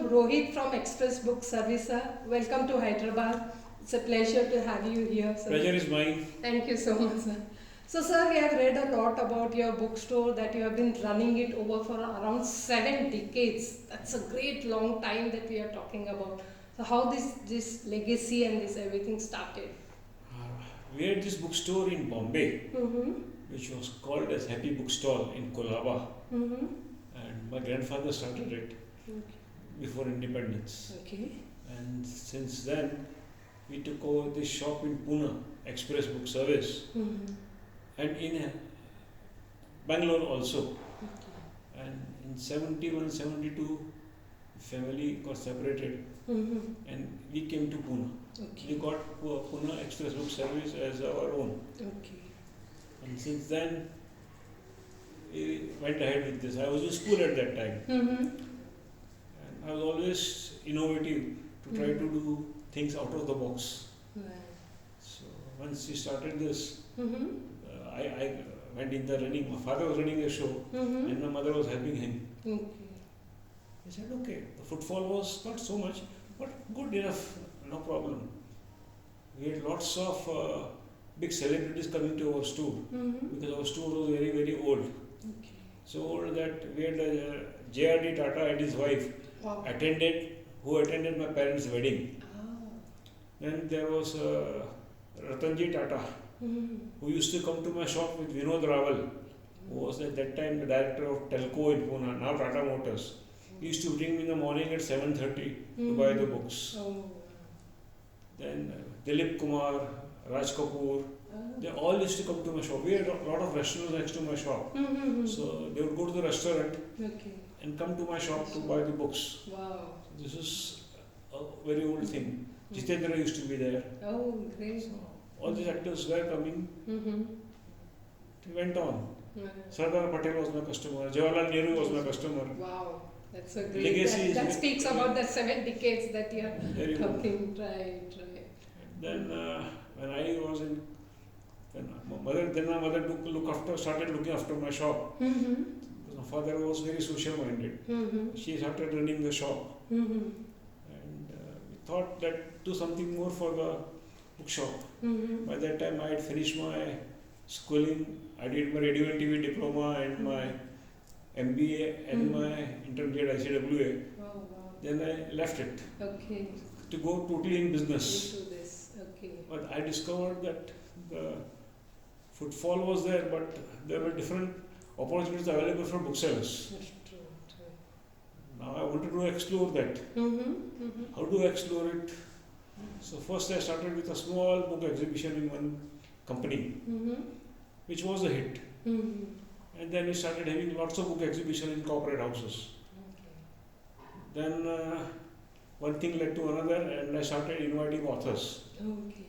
Rohit from Express Book Service, sir. Welcome to Hyderabad. It's a pleasure to have you here, sir. Pleasure is mine. Thank you so much, sir. So, sir, we have read a lot about your bookstore that you have been running it over for around 7 decades. That's a great long time that we are talking about. So, how this legacy and this everything started? We had this bookstore in Bombay, Mm-hmm. which was called as Happy Bookstall in Kolaba, Mm-hmm. and my grandfather started it Okay. before independence. Okay. And since then, we took over this shop in Pune, Express Book Service, Mm-hmm. and in Bangalore also. Okay. And in 71, 72, family got separated, Mm-hmm. and we came to Pune. Okay. We got Pune Express Book Service as our own. Okay. And since then, we went ahead with this. I was in school at that time, Mm-hmm. and I was always innovative to try to do things out of the box. Right. So once we started this, Mm-hmm. I went in the running. My father was running the show, Mm-hmm. and my mother was helping him. Okay. I said, okay, the footfall was not so much, but good enough, no problem. We had lots of big celebrities coming to our store Mm-hmm. because our store was very, very old. Okay. So old that we had J.R.D. Tata and his wife Wow. who attended my parents' wedding. Ah. Then there was Ratanji Tata, Mm-hmm. who used to come to my shop with Vinod Raval, who was at that time the director of Telco in Pune, now Tata Motors. He used to bring me in the morning at 7:30 to buy the books. Oh. Then Dilip Kumar, Raj Kapoor, they all used to come to my shop. We had a lot of restaurants next to my shop. Mm-hmm. So they would go to the restaurant Okay. and come to my shop to buy the books. Wow. This is a very old thing. Jitendra used to be there. Oh, great. So all these actors were coming. Mm-hmm. It went on. Right. Sardar Patel was my customer. Jawaharlal Nehru was my customer. Wow. That's a great. Legacy That is speaks about the 7 decades that you are Very old. talking. Right. Right. Then when I was in, then my mother started looking after my shop. Mm-hmm. Because my father was very social minded. Mm-hmm. She started running the shop, Mm-hmm. and we thought that do something more for the bookshop. Mm-hmm. By that time, I had finished my schooling. I did my radio and TV diploma and my MBA and my intermediate ICWA. Wow. Wow. Then I left it Okay. to go totally in business. Into this. Okay. But I discovered that the footfall was there, but there were different opportunities available for booksellers. That's true. True. Now I wanted to explore that. Mm-hmm. Mm-hmm. How do I explore it? So first I started with a small book exhibition in one company, Mm-hmm. which was a hit. Mm-hmm. And then we started having lots of book exhibition in corporate houses. Okay. Then one thing led to another, and I started inviting authors. Okay.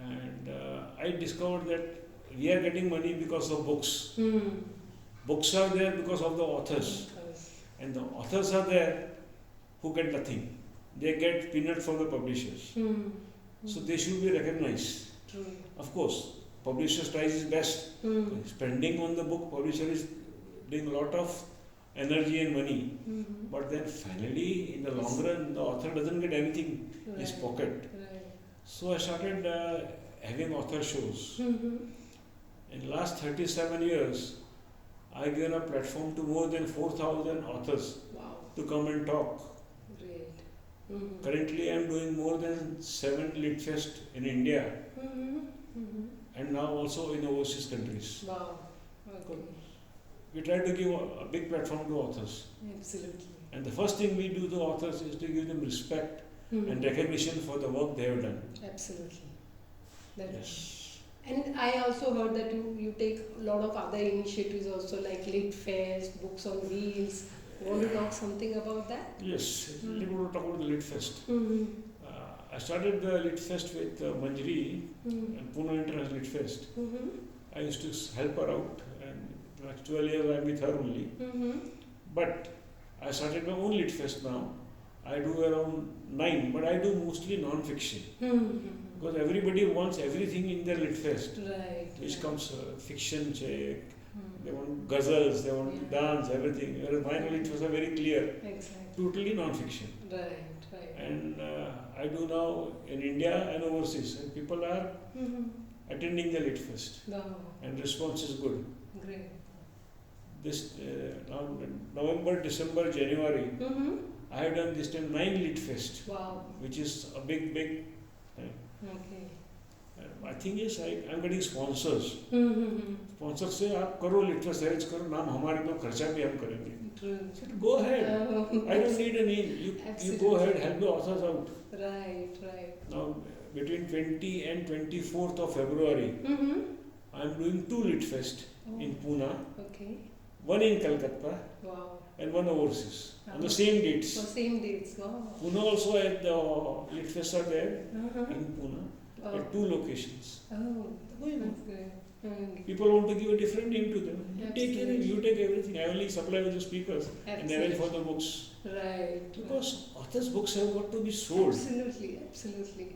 And I discovered that we are getting money because of books. Hmm. Books are there because of the authors. And the authors are there who get nothing. They get peanuts from the publishers. Hmm. So they should be recognized. True. Of course, publishers tries his best. Hmm. Spending on the book, publisher is doing a lot of energy and money. Mm-hmm. But then finally, in the long run, the author doesn't get anything in his pocket. Right. So I started having author shows. Mm-hmm. In the last 37 years, I given a platform to more than 4,000 authors Wow. to come and talk. Great. Mm-hmm. Currently, I am doing more than 7 Lit Fest in India Mm-hmm. Mm-hmm. and now also in overseas countries. Wow. Okay. We try to give a big platform to authors. Absolutely. And the first thing we do to authors is to give them respect and recognition for the work they have done. Absolutely. That Yes. And I also heard that you take a lot of other initiatives also like Lit Fest, Books on Wheels. Want to talk something about that? Yes, let me talk about the Lit Fest. Mm-hmm. I started the Lit Fest with Manjari and Pune Winner Lit Fest. Mm-hmm. I used to help her out, and the next 12 years I'm with her only. Mm-hmm. But I started my own Lit Fest now. I do around 9, but I do mostly non-fiction. Mm-hmm. Because everybody wants everything in their Lit Fest, Right. which comes fiction check, They want ghazals, they want Yeah. dance, everything. Whereas mine only was very clear, Exactly. totally non-fiction. Right, right. And I do now in India and overseas, and people are Mm-hmm. attending the Lit Fest, No, and response is good. great. This now November, December, January, Mm-hmm. I have done this time 9 Lit Fest, Wow. which is a big. Okay. I think is I'm getting sponsors. Mm-hmm. Sponsor से आप करो lit fest arrange करो, नाम हमारे तो खर्चा भी हम करेंगे. True. So go ahead. I don't need a name. You go Absolutely. ahead, help the authors out. Right, right. Now between 20 and 24th of February, Mm-hmm. I'm doing 2 lit fest Oh. in Pune, Okay. one in Calcutta Wow. and one overseas on the same dates. For same dates. Wow. Pune also at the lit fests are there Uh-huh. in Pune Oh. at 2 locations. Oh, Why not? that's good. Mm. People want to give a different name to them. You take care, Absolutely. you take everything. I only supply with the speakers and arrange for the books. Right. Because authors' books have got to be sold. Absolutely, absolutely.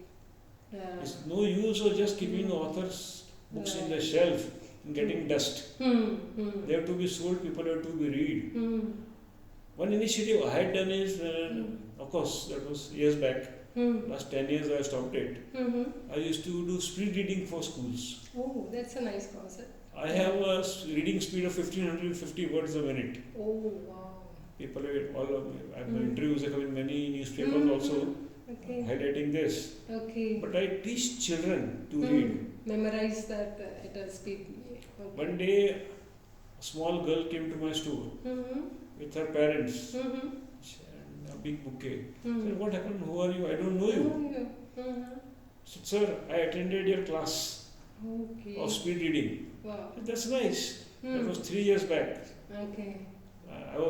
Yeah. It's no use of just keeping the author's books in the shelf and getting dust. They have to be sold, people have to be read. One initiative I had done is, of course, that was years back. Last 10 years I stopped it. I used to do speed reading for schools. Oh, that's a nice concept. I have a reading speed of 1550 words a minute. Oh, wow. People have all of I have interviews, I have in many newspapers also Okay. highlighting this. Okay. But I teach children to read. Memorize that at a speed. Okay. One day, a small girl came to my store with her parents and a big bouquet. Said, what happened? Who are you? I don't know you. I said, sir, I attended your class Okay. of speed reading. Wow. Said, that's nice. That was 3 years back. Okay.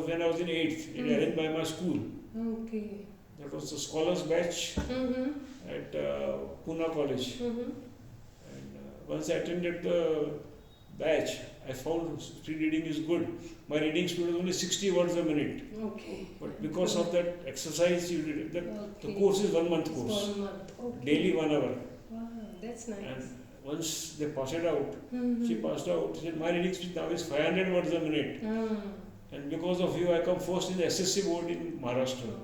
When I was in 8th, it arranged by my school. Okay. That was the scholars batch at Pune College. And once I attended the batch, I found speed reading is good. My reading speed was only 60 words a minute. Okay. But because of that exercise, you did it. The Okay. course is 1 month It's course. 1 month. Okay. Daily 1 hour. Wow, that's nice. And once they pass it out, she passed out. She said, my reading speed now is 500 words a minute. And because of you, I come first in the SSC board in Maharashtra.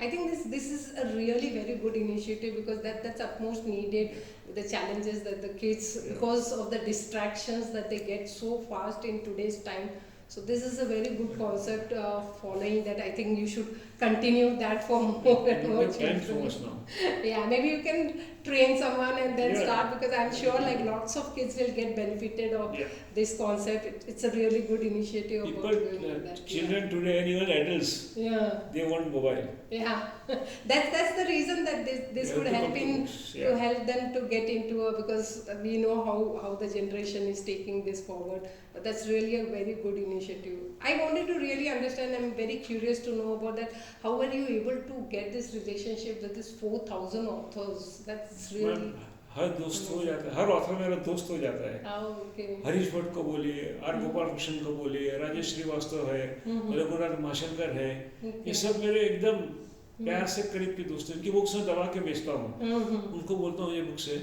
I think this is a really very good initiative because that's utmost needed. The challenges that the kids, because of the distractions that they get so fast in today's time. So this is a very good concept following that. I think you should continue that for more and You more have time so children. much now. Yeah, maybe you can train someone and then Yeah. start because I'm sure like lots of kids will get benefited of Yeah. this concept. It's a really good initiative People, about doing that. children today and even adults, Yeah. they want mobile. Yeah, that's the reason that this They would have to help come to in books, to help them to get into a, because we know how the generation is taking this forward. But that's really a very good initiative. I wanted to really understand. I'm very curious to know about that. How were you able to get this relationship with this 4,000 authors? That's really. हर दोस्त हो जाता है, हर author मेरा दोस्त हो जाता है. Oh, okay. Harish Bhatt को बोलिए, आर गोपाल कृष्ण को बोलिए, राजेश श्रीवास्तव है, रघुनाथ माशंकर है, ये सब मेरे एकदम प्यार से करीब के दोस्त हैं. इनकी बुक्स में दबा के बेचता हूँ, उनको बोलता हूँ ये बुक्स है.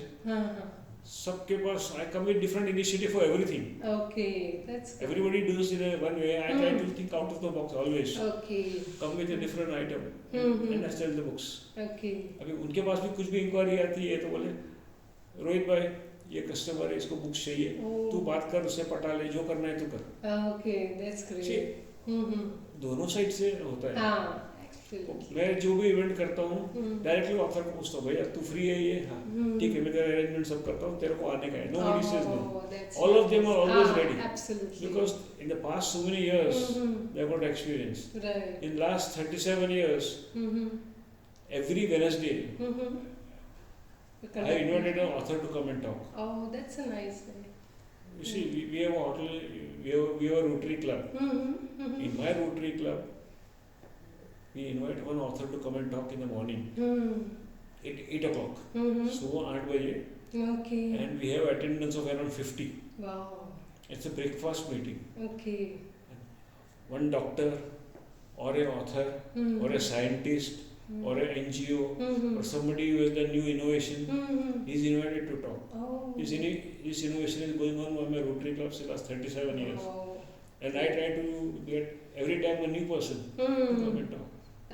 सबके पास I come with different initiative for everything. Okay, that's good. Everybody does in a one way. I try to think out of the box always. Okay. Come with a different item and I sell the books. Okay. अभी उनके पास भी कुछ भी inquiry आती है तो बोले रोहित भाई ये कस्टमर है, इसको बुक्स चाहिए, तू बात कर, उससे पटा ले, जो करना है तू कर. Okay, that's great. दोनों साइड से होता है. हाँ, absolutely. मैं जो भी इवेंट करता हूँ डायरेक्टली ऑथर को पूछता हूँ, भैया तू फ्री है ये? हाँ ठीक है, मैं तेरा अरेंजमेंट सब करता हूँ, तेरे को आने का है. Nobody says no. That's All of them are always ready. Absolutely. Because in the past so many years they have got experience. Right. In last 37 years, every Wednesday I invited an author to come and talk. Oh, that's a nice way. You see, we have a hotel, we have a Rotary Club. In my Rotary Club, we invite one author to come and talk in the morning at 8 o'clock. So 8 baje. Okay. And we have attendance of around 50. Wow. It's a breakfast meeting. Okay. One doctor or an author or a scientist or an NGO or somebody who has done new innovation is invited to talk. Oh. This innovation is going on by my Rotary Club since last 37 years. Oh. And I try to get every time a new person to come and talk.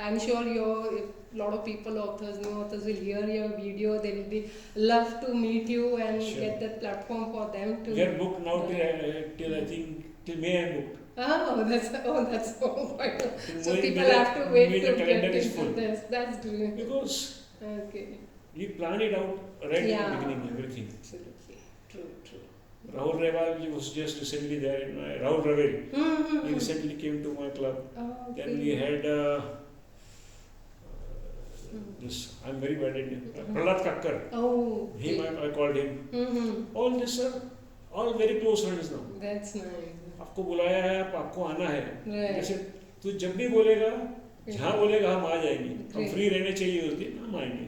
I'm sure a lot of people, authors, new authors will hear your video. They will be love to meet you and get that platform for them to. We are booked now till I think till May I'm booked. That's quite. So May, people have to wait to the get calendar is into full. this. That's great. Because Okay. we plan it out right in the beginning, everything. Absolutely. True. Rahul Reval was just recently there in my Rahul Ravel. He recently came to my club. Okay. Then we had this. I'm very bad at name. Prahlad Kakkar. Oh. Him I called him. All this are all very close friends now. That's nice. आपको बुलाया है, आपको आना है. Right. जैसे तू जब भी बोलेगा, जहाँ बोलेगा हम आ जाएंगे. हम फ्री रहने चाहिए उस दिन, हम आएंगे.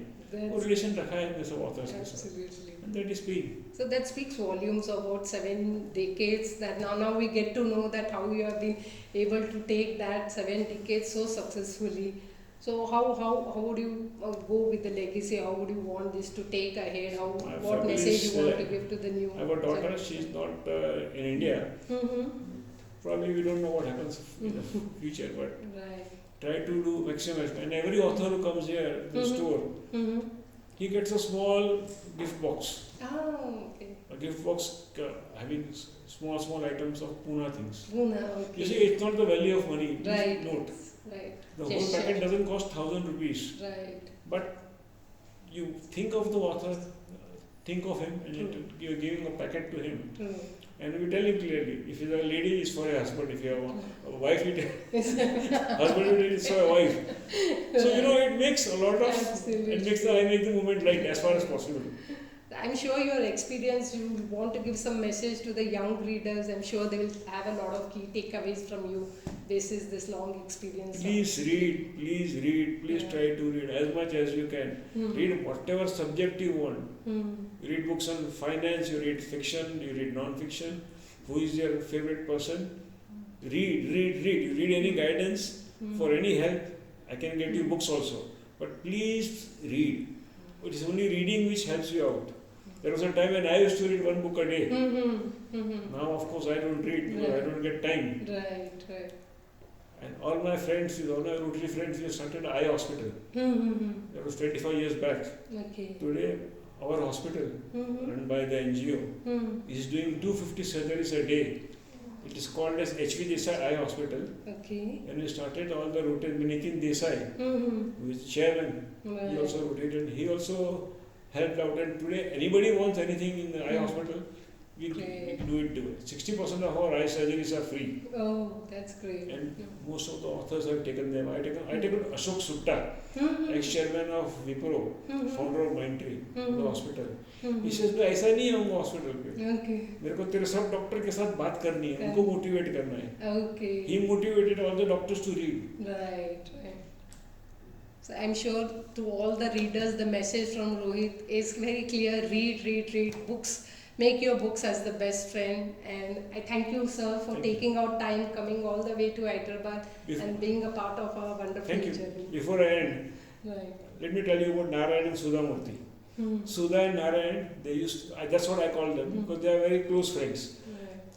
वो रिलेशन रखा है अपने सब ऑथर्स के साथ. Absolutely. And that is big. So that speaks volumes about 7 decades. That now we get to know that how you have been able to take that 7 decades so successfully. So how would you go with the legacy? How would you want this to take ahead? What message you want to give to the new? I have a daughter. She is not in India. Probably we don't know what happens in the future, but try to do maximum. And every author who comes here to the store, he gets a small gift box. Oh, okay. A gift box having small items of Pune things. Pune, okay. You see, it's not the value of money. Right. Note. Right. The whole packet doesn't cost 1,000 rupees. Right. But you think of the author, think of him, and you're giving a packet to him. True. And we tell him clearly, if he's a lady, it's for a husband. If you have a wife, husband, it's for a wife. So, it makes a lot of, I make the movement light as far as possible. I'm sure your experience, you want to give some message to the young readers. I'm sure they will have a lot of key takeaways from you. This is this long experience. Please read, please try to read as much as you can. Read whatever subject you want. You read books on finance, you read fiction, you read non-fiction. Who is your favorite person? Read. You read any guidance for any help. I can get you books also. But please read. It is only reading which helps you out. There was a time when I used to read one book a day. Now, of course, I don't read because I don't get time. Right. And all my friends, all my Rotary friends, we started eye hospital. That was 25 years back. Okay. Today, our hospital, run by the NGO, is doing 250 surgeries a day. It is called as HV Desai Eye Hospital. Okay. And we started all the rotating, Nitin Desai, who is chairman. Right. He also rotated. He also helped out. And today, anybody wants anything in the eye hospital, we do it. 60% of our eye surgeries are free. Oh, that's great. And most of the authors have taken them. I taken Ashok Sutta, ex-chairman of Wipro, founder of Mindtree, the hospital. He says, मैं ऐसा नहीं आऊँगा hospital पे. मेरे को तेरे सब doctor के साथ बात करनी है, उनको मोटिवेट करना है. Okay. He motivated all the doctors to read. Right. So I'm sure to all the readers, the message from Rohit is very clear. Read books. Make your books as the best friend. And I thank you, sir, for taking out time, coming all the way to Hyderabad and being a part of our wonderful journey. Before I end, let me tell you about Narayan and Sudha Murthy. Sudha and Narayan, that's what I call them, because they are very close friends.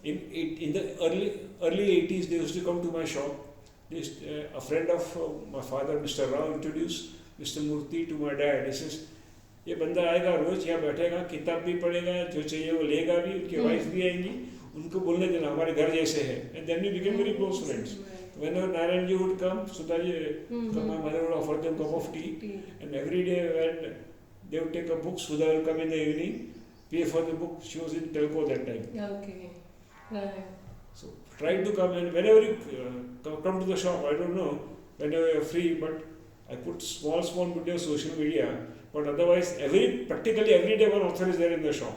In the early 80s, they used to come to my shop. A friend of my father, Mr. Rao, introduced Mr. Murthy to my dad. He says, ये बंदा आएगा रोज यहाँ बैठेगा, किताब भी पढ़ेगा, जो चाहिए वो लेगा भी, उनकी वाइफ भी आएंगी, उनको बोलने देना हमारे घर जैसे है. And then we became very close friends. Whenever Narayan ji would come, Sudha ji, my mother would offer them a cup of tea. And every day when they would take a book, Sudha will come in the evening, pay for the book. She was in telco that time. Okay. Right. So try to come, and whenever you come to the shop, I don't know, whenever you're free, but I put small video on social media. But otherwise, practically every day one author is there in the shop.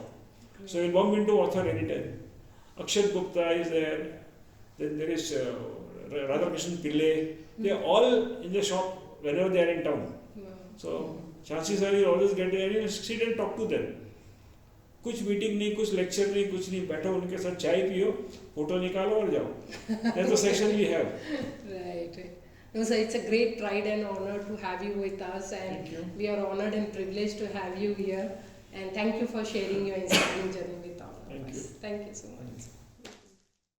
So you'll bump into author anytime. Akshat Gupta is there. Then there is Radhakrishnan Pillai. They are all in the shop whenever they are in town. So chances are you always get there and you sit and talk to them. कुछ meeting नहीं, कुछ lecture नहीं, कुछ नहीं, बैठो उनके साथ चाय पियो, फोटो निकालो और जाओ. That's the section we have. Right. No, sir, it's a great pride and honor to have you with us, and we are honored and privileged to have you here. And thank you for sharing your inspiring journey with all of us. Thank you so much.